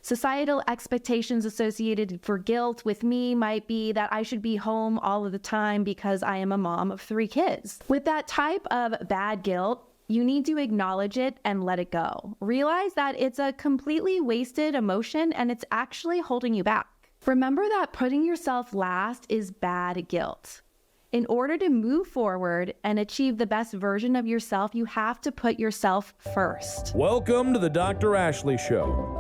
Societal expectations associated for guilt with me might be that I should be home all of the time because I am a mom of 3 kids. With that type of bad guilt, you need to acknowledge it and let it go. Realize that it's a completely wasted emotion and it's actually holding you back. Remember that putting yourself last is bad guilt. In order to move forward and achieve the best version of yourself, you have to put yourself first. Welcome to the Dr. Ashley Show.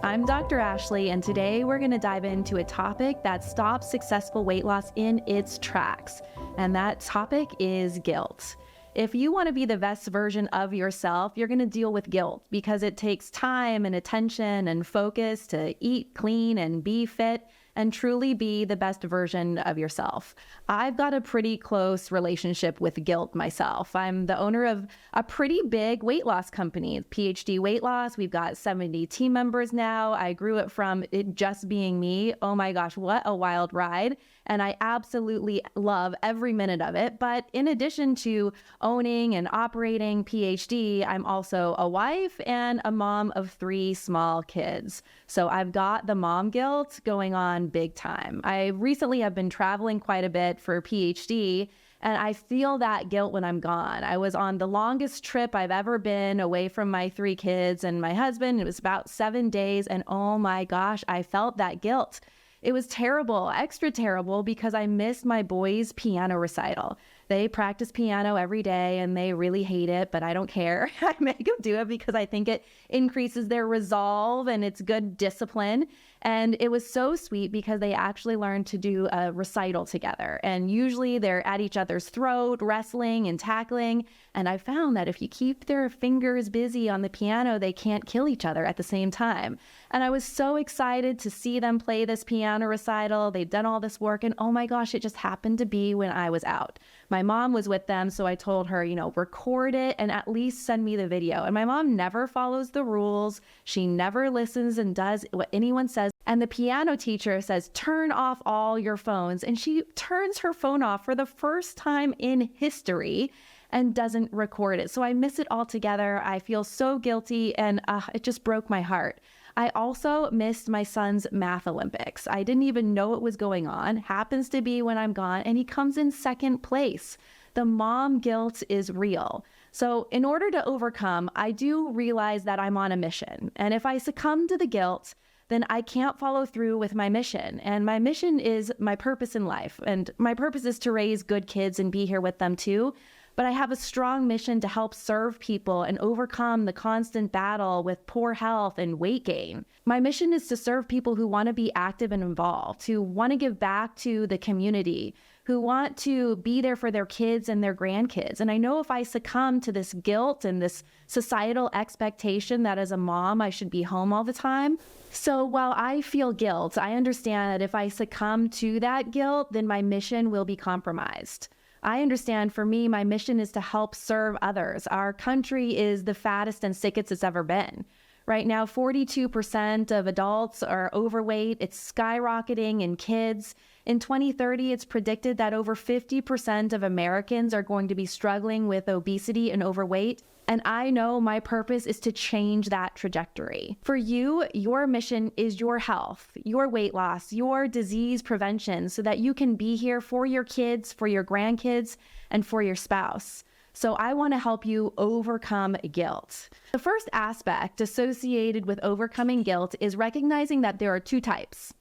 I'm Dr. Ashley, and today we're going to dive into a topic that stops successful weight loss in its tracks, and that topic is guilt. If you want to be the best version of yourself, you're going to deal with guilt because it takes time and attention and focus to eat clean and be fit and truly be the best version of yourself. I've got a pretty close relationship with guilt myself. I'm the owner of a pretty big weight loss company, PhD Weight Loss. We've got 70 team members now. I grew it from it just being me. Oh my gosh, what a wild ride. And I absolutely love every minute of it. But in addition to owning and operating PhD, I'm also a wife and a mom of 3 small kids. So I've got the mom guilt going on big time. I recently have been traveling quite a bit for PhD, and I feel that guilt when I'm gone. I was on the longest trip I've ever been away from my 3 kids and my husband. It was about 7 days, and oh my gosh, I felt that guilt. It was terrible, extra terrible, because I missed my boys' piano recital. They practice piano every day and they really hate it, but I don't care. I make them do it because I think it increases their resolve and it's good discipline. And it was so sweet because they actually learned to do a recital together. And usually they're at each other's throat, wrestling and tackling. And I found that if you keep their fingers busy on the piano, they can't kill each other at the same time. And I was so excited to see them play this piano recital. They'd done all this work and oh my gosh, it just happened to be when I was out. My mom was with them, so I told her, record it and at least send me the video. And my mom never follows the rules. She never listens and does what anyone says. And the piano teacher says, turn off all your phones. And she turns her phone off for the first time in history and doesn't record it. So I miss it altogether. I feel so guilty and it just broke my heart. I also missed my son's math Olympics. I didn't even know what was going on. Happens to be when I'm gone, and he comes in second place. The mom guilt is real. So in order to overcome, I do realize that I'm on a mission. And if I succumb to the guilt, then I can't follow through with my mission. And my mission is my purpose in life. And my purpose is to raise good kids and be here with them too. But I have a strong mission to help serve people and overcome the constant battle with poor health and weight gain. My mission is to serve people who want to be active and involved, who want to give back to the community, who want to be there for their kids and their grandkids. And I know if I succumb to this guilt and this societal expectation that as a mom, I should be home all the time. So while I feel guilt, I understand that if I succumb to that guilt, then my mission will be compromised. I understand for me, my mission is to help serve others. Our country is the fattest and sickest it's ever been. Right now, 42% of adults are overweight. It's skyrocketing in kids. In 2030, it's predicted that over 50% of Americans are going to be struggling with obesity and overweight. And I know my purpose is to change that trajectory. For you, your mission is your health, your weight loss, your disease prevention, so that you can be here for your kids, for your grandkids, and for your spouse. So I want to help you overcome guilt. The first aspect associated with overcoming guilt is recognizing that there are 2 types.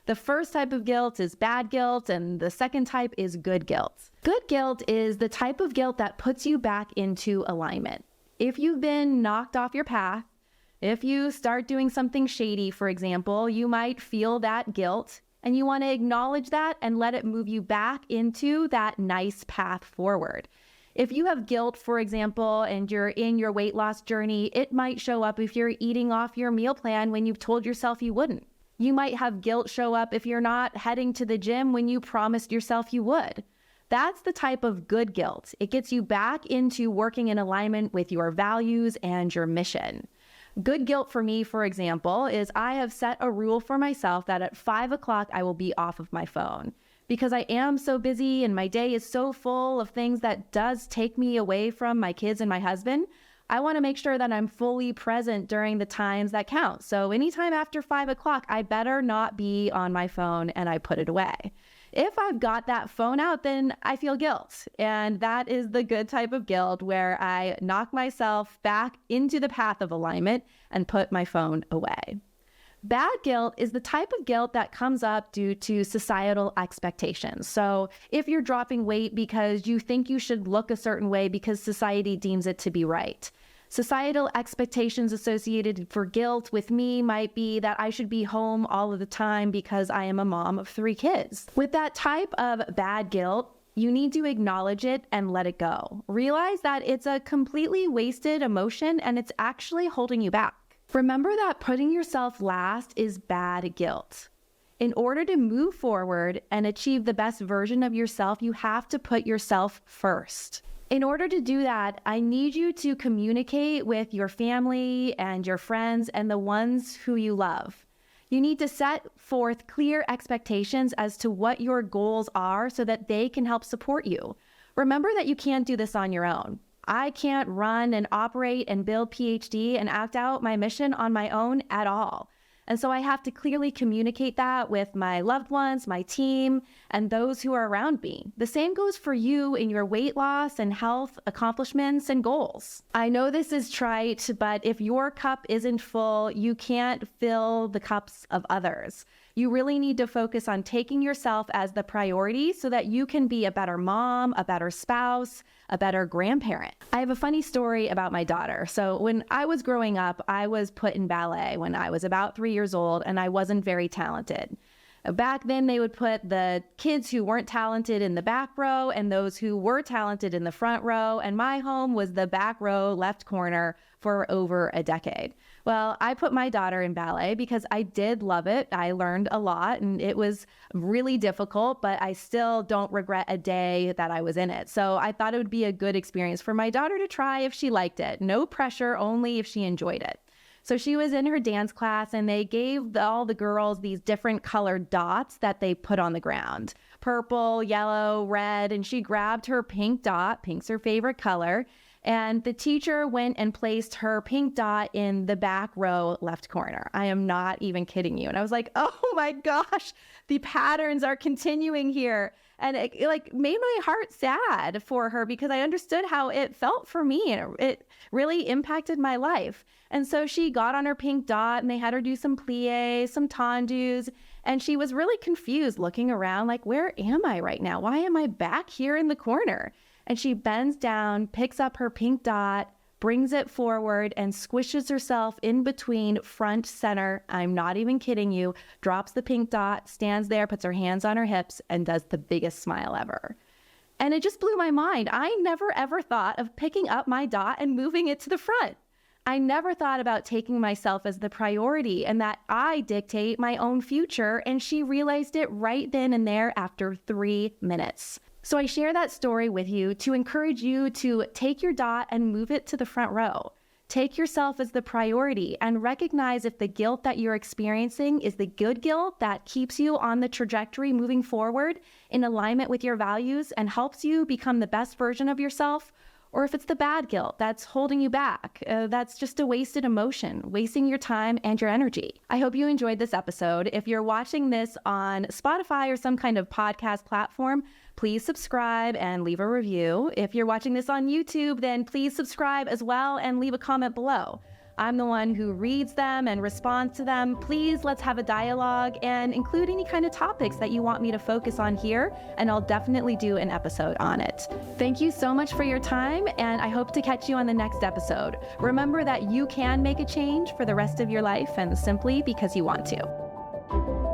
The first type of guilt is bad guilt, and the second type is good guilt. Good guilt is the type of guilt that puts you back into alignment. If you've been knocked off your path, if you start doing something shady, for example, you might feel that guilt and you want to acknowledge that and let it move you back into that nice path forward. If you have guilt, for example, and you're in your weight loss journey, it might show up if you're eating off your meal plan when you've told yourself you wouldn't. You might have guilt show up if you're not heading to the gym when you promised yourself you would. That's the type of good guilt. It gets you back into working in alignment with your values and your mission. Good guilt for me, for example, is I have set a rule for myself that at 5 o'clock I will be off of my phone. Because I am so busy and my day is so full of things that does take me away from my kids and my husband, I want to make sure that I'm fully present during the times that count. So anytime after 5 o'clock, I better not be on my phone, and I put it away. If I've got that phone out, then I feel guilt. And that is the good type of guilt where I knock myself back into the path of alignment and put my phone away. Bad guilt is the type of guilt that comes up due to societal expectations. So if you're dropping weight because you think you should look a certain way because society deems it to be right. Societal expectations associated for guilt with me might be that I should be home all of the time because I am a mom of 3 kids. With that type of bad guilt, you need to acknowledge it and let it go. Realize that it's a completely wasted emotion and it's actually holding you back. Remember that putting yourself last is bad guilt. In order to move forward and achieve the best version of yourself, you have to put yourself first. In order to do that, I need you to communicate with your family and your friends and the ones who you love. You need to set forth clear expectations as to what your goals are so that they can help support you. Remember that you can't do this on your own. I can't run and operate and build PhD and act out my mission on my own at all. And so I have to clearly communicate that with my loved ones, my team, and those who are around me. The same goes for you in your weight loss and health accomplishments and goals. I know this is trite, but if your cup isn't full, you can't fill the cups of others. You really need to focus on taking yourself as the priority so that you can be a better mom, a better spouse, a better grandparent. I have a funny story about my daughter. So when I was growing up, I was put in ballet when I was about 3 years old, and I wasn't very talented. Back then, they would put the kids who weren't talented in the back row and those who were talented in the front row, and my home was the back row left corner for over a decade. Well, I put my daughter in ballet because I did love it. I learned a lot and it was really difficult, but I still don't regret a day that I was in it. So I thought it would be a good experience for my daughter to try if she liked it. No pressure, only if she enjoyed it. So she was in her dance class and they gave all the girls these different colored dots that they put on the ground. Purple, yellow, red, and she grabbed her pink dot, pink's her favorite color, and the teacher went and placed her pink dot in the back row left corner. I am not even kidding you. And I was like, oh my gosh, the patterns are continuing here. And it made my heart sad for her because I understood how it felt for me. And it really impacted my life. And so she got on her pink dot and they had her do some pliés, some tendus. And she was really confused looking around like, where am I right now? Why am I back here in the corner? And she bends down, picks up her pink dot, brings it forward and squishes herself in between front center. I'm not even kidding you. Drops the pink dot, stands there, puts her hands on her hips and does the biggest smile ever. And it just blew my mind. I never ever thought of picking up my dot and moving it to the front. I never thought about taking myself as the priority and that I dictate my own future. And she realized it right then and there after 3 minutes. So I share that story with you to encourage you to take your dot and move it to the front row. Take yourself as the priority and recognize if the guilt that you're experiencing is the good guilt that keeps you on the trajectory moving forward in alignment with your values and helps you become the best version of yourself, or if it's the bad guilt that's holding you back. That's just a wasted emotion, wasting your time and your energy. I hope you enjoyed this episode. If you're watching this on Spotify or some kind of podcast platform, please subscribe and leave a review. If you're watching this on YouTube, then please subscribe as well and leave a comment below. I'm the one who reads them and responds to them. Please, let's have a dialogue and include any kind of topics that you want me to focus on here, and I'll definitely do an episode on it. Thank you so much for your time, and I hope to catch you on the next episode. Remember that you can make a change for the rest of your life, and simply because you want to.